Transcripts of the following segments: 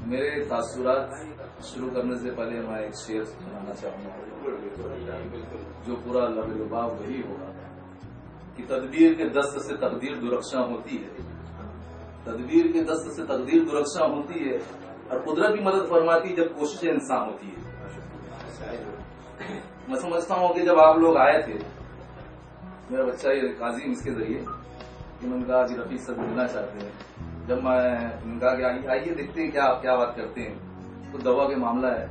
मेरे तासुरात शुरू करने से पहले मैं एक शेर सुनाना चाहूंगा जो पूरा लबलुबाब वही होगा कि तदबीर के दस्त से तकदीर दुरक्षा होती है, तदबीर के दस्त से तकदीर दुरक्षा होती है और कुदरत भी मदद फरमाती जब कोशिश इंसान होती है। मैं समझता हूँ कि जब आप लोग आए थे, मेरा बच्चा ये काजिम इसके जरिए मैंने कहा कि रफीक सर मिलना चाहते हैं। जब मैं उनका कि आइए देखते हैं क्या बात करते हैं, तो दवा के मामला है।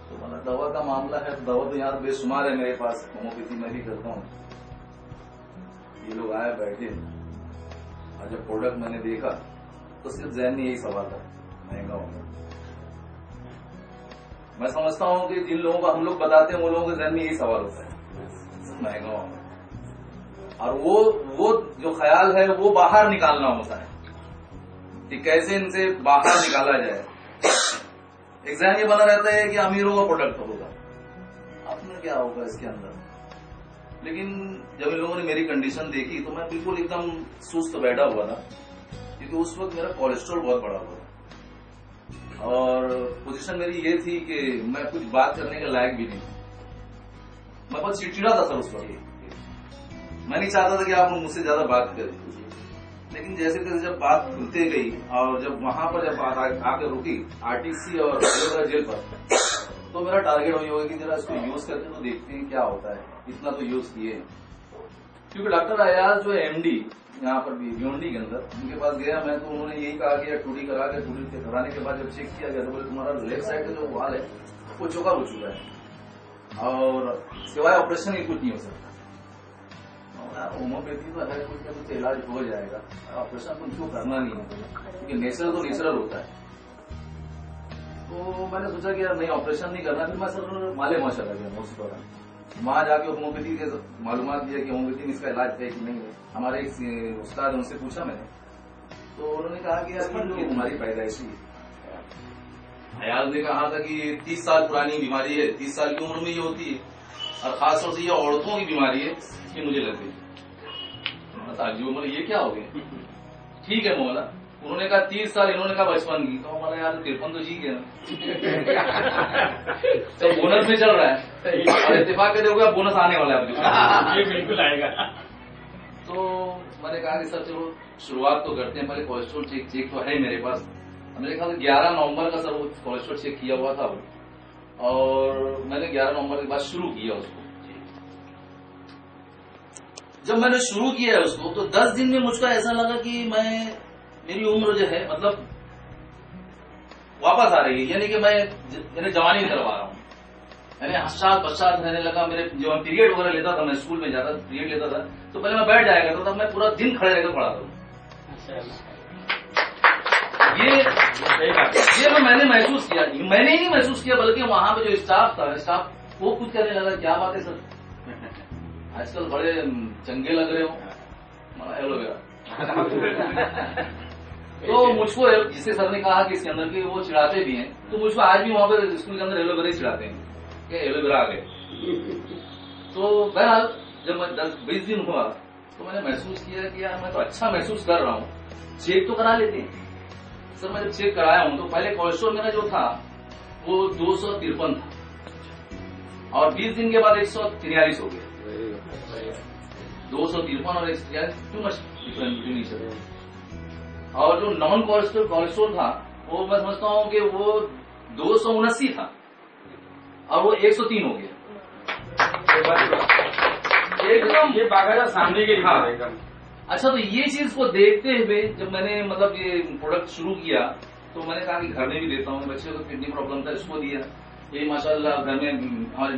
तो मैंने दवा का मामला है, दवा तो यहाँ बेशुमार है मेरे पास, होम्योपैथी मैं भी करता हूँ। ये लोग आए बैठे और जब प्रोडक्ट मैंने देखा तो सिर्फ जहन में यही सवाल था, महंगा होगा। मैं समझता हूँ कि जिन लोगों को हम लोग बताते हैं वो लोगों के जहन में यही सवाल होता है, महंगा होगा। और वो जो ख्याल है वो बाहर निकालना होता है कि कैसे इनसे बाहर निकाला जाए। एग्जाम ये बना रहता है कि अमीरों का प्रोडक्ट होगा, अपने क्या होगा इसके अंदर। लेकिन जब इन लोगों ने मेरी कंडीशन देखी तो मैं बिल्कुल एकदम सुस्त बैठा हुआ था, क्योंकि उस वक्त मेरा कोलेस्ट्रॉल बहुत बढ़ा हुआ था और पोजीशन मेरी ये थी कि मैं कुछ बात करने के लायक भी नहीं था। मैं बहुत चिड़चिड़ा था सर उस वक्त। मैं नहीं चाहता था कि आप मुझसे ज्यादा बात करें, लेकिन जैसे तैसे जब बात खुलते गई और जब वहां पर जब बात आकर रुकी आरटीसी और जेल पर, तो मेरा टारगेट वही होगा कि जरा इसको यूज करके तो देखते हैं क्या होता है। इतना तो यूज किए, क्योंकि डॉक्टर अयाज जो है एमडी यहाँ पर भी भिवंडी के अंदर, उनके पास गया मैं, तो उन्होंने यही कहा कि टूडी करा के, टूडी कराने के बाद जब चेक किया गया तो बोले तुम्हारा लेफ्ट साइड का जो वाल है वो चौका हो चुका है और सिवाय ऑपरेशन ही कुछ नहीं हो सकता। होम्योपैथी तो है, कुछ ना कुछ इलाज हो जाएगा, ऑपरेशन तो क्यों करना नहीं है, क्योंकि नेचुरल तो नेचुरल होता है। तो मैंने सोचा कि यार नहीं ऑपरेशन नहीं करना। फिर मैं सर माले माँ चला गया उस दौरान, वहां जाके होम्योपैथी के मालूमात दिया कि होम्योपैथी में इसका इलाज है कि नहीं है। हमारे एक उस्ताद उनसे पूछा मैंने, तो उन्होंने कहा कि यार ये तुम्हारी पैदाइशी है। अयाज ने कहा था कि 30 साल पुरानी बीमारी है, 30 साल की उम्र में ये होती है और खासतौर से ये औरतों की बीमारी है कि मुझे लग गई। जी उम्र ये क्या हो गया, ठीक है मौला। उन्होंने कहा 30 साल, इन्होंने कहा 55 की। तो हमारा यार 53 तो जी गया ना। तो बोनस में चल रहा है और इत्तेफाक के देखो बोनस आने वाला है, ये बिल्कुल आएगा। तो मैंने कहा कि सर चलो शुरुआत तो करते हैं, पहले कोलेस्ट्रॉल चेक तो है मेरे पास। मैंने कहा 11 नवंबर का सर वो कोलेस्ट्रॉल चेक किया हुआ था और मैंने 11 नवंबर के बाद शुरू किया उसको। जब मैंने शुरू किया है उसको तो 10 दिन में मुझको ऐसा लगा कि मेरी उम्र जो है मतलब वापस आ रही है, यानी कि मैं जवानी करवा रहा हूँ। यानी हसात बसात रहने लगा। मेरे जो मैं पीरियड वगैरह लेता था, मैं स्कूल में जाता पीरियड लेता था तो पहले मैं बैठ जाया करता था, मैं पूरा दिन खड़े रहकर पढ़ा था। ये मैंने महसूस किया, मैंने ही नहीं महसूस किया बल्कि वहां पे जो स्टाफ था, स्टाफ वो कुछ करने लगा। क्या बात है सर, आजकल बड़े चंगे लग रहे हो, एलोवेरा। तो मुझको जिसे सर ने कहा कि इसके अंदर के वो चिढ़ाते भी हैं, तो मुझको आज भी वहां पर स्कूल के अंदर एलोवेरा ही चिढ़ाते हैं कि एलोवेरा आ गए। तो बहरहाल जब मैं 10-20 दिन हुआ तो मैंने महसूस किया कि यार मैं तो अच्छा महसूस कर रहा हूँ, चेक तो करा लेते हैं। सर मैं जब चेक कराया हूँ तो पहले कोलेस्ट्रॉल मेरा जो था वो 253 था और 20 दिन के बाद 143 हो गया। 253 और 143 too much difference between each other. और जो नॉन कोलेस्ट्रॉल था वो मैं समझता हूँ कि वो 279 था और वो 103 हो गया एकदम। ये बाकायदा सामने के लिए। हाँ। अच्छा, तो ये चीज को देखते हुए जब मैंने मतलब ये प्रोडक्ट शुरू किया तो मैंने कहा कि घर में भी देता हूँ। बच्चे को किडनी प्रॉब्लम था, इसको दिया। ये माशाल्लाह घर में हमारे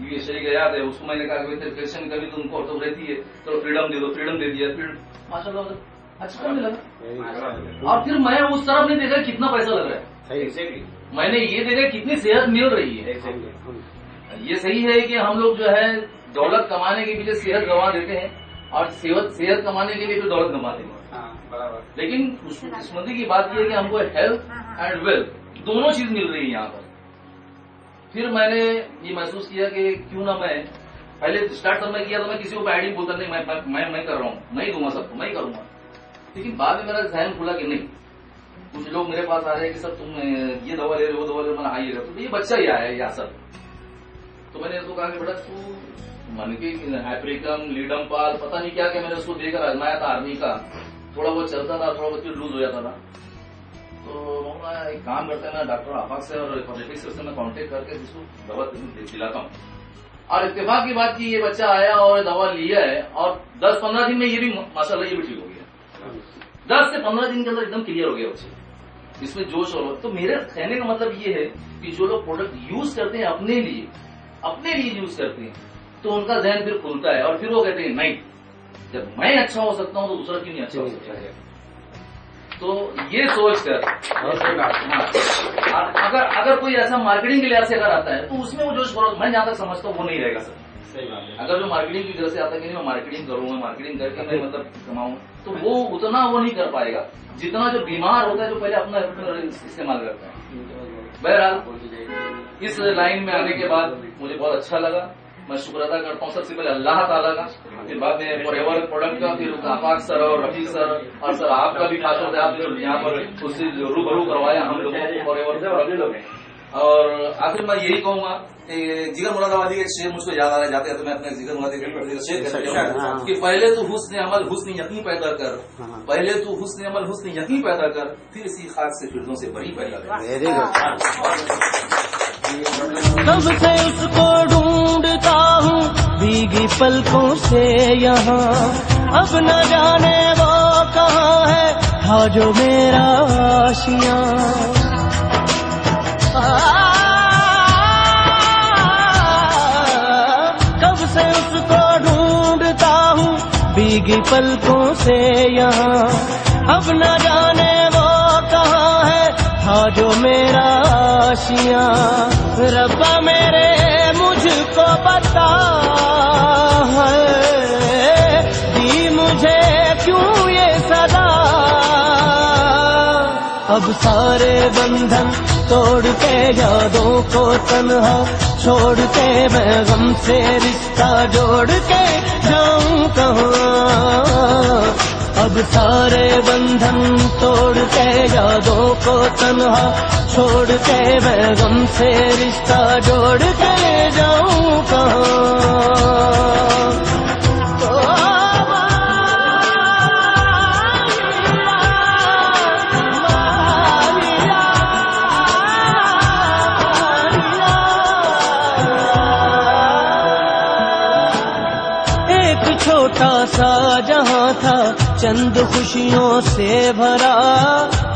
ये शरीर याद है उसको मैंने कहा कि पेशेंट कभी तो उनको तो रहती है, चलो फ्रीडम दे दो, फ्रीडम दे दिया। फिर माशाल्लाह अच्छा करने लगा। और फिर मैं उस तरफ नहीं देखा कितना पैसा लग रहा है, मैंने ये देखा कितनी सेहत मिल रही है। ये सही है कि हम लोग जो है दौलत कमाने के पीछे सेहत गंवा देते हैं और सेहत कमाने के लिए फिर दौलत कमाते हैं। लेकिन किस्मती की बात यह है कि हमको हेल्थ एंड वेल्थ दोनों चीज मिल रही है यहाँ पर। फिर मैंने ये महसूस किया कि क्यों ना मैं पहले स्टार्ट जब मैं किया तो मैं किसी को आईडी बोलता नहीं, मैं कर रहा हूँ, मैं ही दूंगा सबको, मैं ही करूंगा। लेकिन बाद में मेरा ध्यान खुला कि नहीं, कुछ लोग मेरे पास आ रहे हैं कि सर तुम ये दवा ले रहे हो, वो दवा ले रहे हो। मैंने हाँ ये रहे, तो ये बच्चा ही आया है यहाँ सर। तो मैंने उसको कहा कि बेटा तू मन के हैप्रिकम, लीडम पाल, पता नहीं क्या क्या मैंने उसको देकर आजमाया था आर्मी का, थोड़ा बहुत चलता था, थोड़ा बहुत लूज हो जाता था। तो मैं एक काम करते हैं ना, डॉक्टर आफाक से और पॉलिटिक्स से मैं कांटेक्ट करके इसको दवा दिलाता हूँ। और इत्तेफाक की बात की ये बच्चा आया और दवा लिया है और 10-15 दिन में ये भी माशाल्लाह ये भी ठीक हो गया। 10 से 15 दिन के अंदर एकदम क्लियर हो गया बच्चे, इसमें जोश और। तो मेरे कहने का मतलब ये है कि जो लोग प्रोडक्ट यूज करते हैं अपने लिए यूज करते हैं, तो उनका जहन फिर खुलता है और फिर वो कहते हैं नहीं, जब मैं अच्छा हो सकता हूं तो दूसरा क्यों नहीं अच्छा हो सकता है। तो ये सोचकर अगर कोई ऐसा मार्केटिंग के लिहाज से अगर आता है तो उसमें वो जोश फरोश मैं जहां तक समझता हूँ वो नहीं रहेगा सर। सही बात है। अगर जो मार्केटिंग की वजह से आता है कि नहीं मैं मार्केटिंग करूंगा, मार्केटिंग करके मैं मतलब कमाऊं, तो वो उतना वो नहीं कर पाएगा जितना जो बीमार होता है, जो पहले अपना इस्तेमाल करता है। बहरहाल इस लाइन में आने के बाद मुझे बहुत अच्छा लगा। मैं शुक्र अदा करता हूँ सबसे पहले अल्लाह ताला का, फिर बाद में फॉरएवर प्रोडक्ट का, फिर आफाक सर और रफीक सर और सर आपका भी खास तौर से आप जो यहाँ पर उससे रूबरू करवाया हम लोगों को फॉरएवर प्रोडक्ट। और आखिर मैं यही कहूंगा जिगर मुरादाबादी के शेर मुझको याद आ रहा जाते हैं, तो मैं अपने जिगर मुरादाबादी का शेर कहता हूं कि पहले तो हुस्न अमल हुस्न यकीन पैदा कर, पहले तो हुस्न अमल हुस्न यकीन पैदा कर, फिर इसी खाक से फिरदों से बड़ी पैदा कर। कब से उसको ढूंढता हूँ भीगी पलकों से यहाँ, अब न जाने वो कहाँ है था जो मेरा आशियाँ। कब से उसको ढूंढता हूँ भीगी पलकों से यहाँ, अब न जाने वो कहाँ है था जो मेरा आशियाँ। रब्बा मेरे मुझको बता है दी मुझे क्यों ये सदा, अब सारे बंधन तोड़ के यादों को तन्हा छोड़ के मैं गम से रिश्ता जोड़ के जाऊं कहाँ। अब सारे बंधन तोड़ के यादों को तन्हा छोड़ के मैं गम से रिश्ता जोड़ के जाऊं कहाँ। छोटा सा जहां था चंद खुशियों से भरा,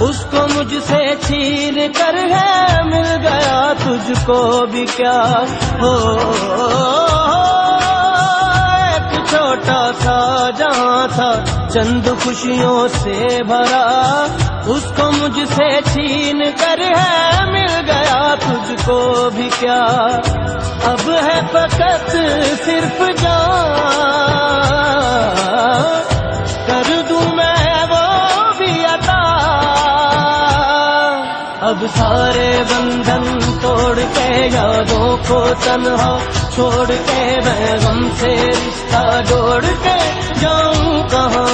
उसको मुझसे छीन कर है मिल गया तुझको भी क्या हो। एक छोटा सा जहां था चंद खुशियों से भरा, उसको मुझसे छीन कर है मिल गया तुझको भी क्या। अब है फकत सिर्फ जान कर दूं मैं वो भी अता। अब सारे बंधन तोड़ के यादों को तन्हा छोड़ के मैं गम से रिश्ता जोड़ के जाऊं कहाँ।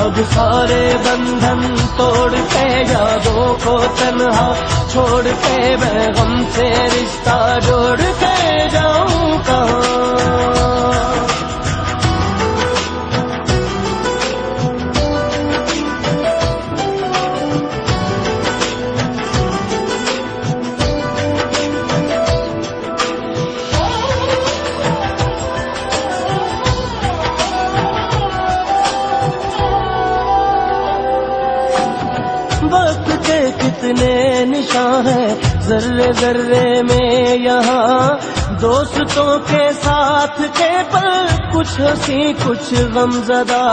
अब सारे बंधन तोड़ के यादों को तन्हा छोड़ के मैं गम से रिश्ता जोड़ के जाऊं कहाँ। वक्त के कितने निशान है जर्रे जर्रे में यहाँ, दोस्तों के साथ के पल कुछ हंसी कुछ गमज़दा।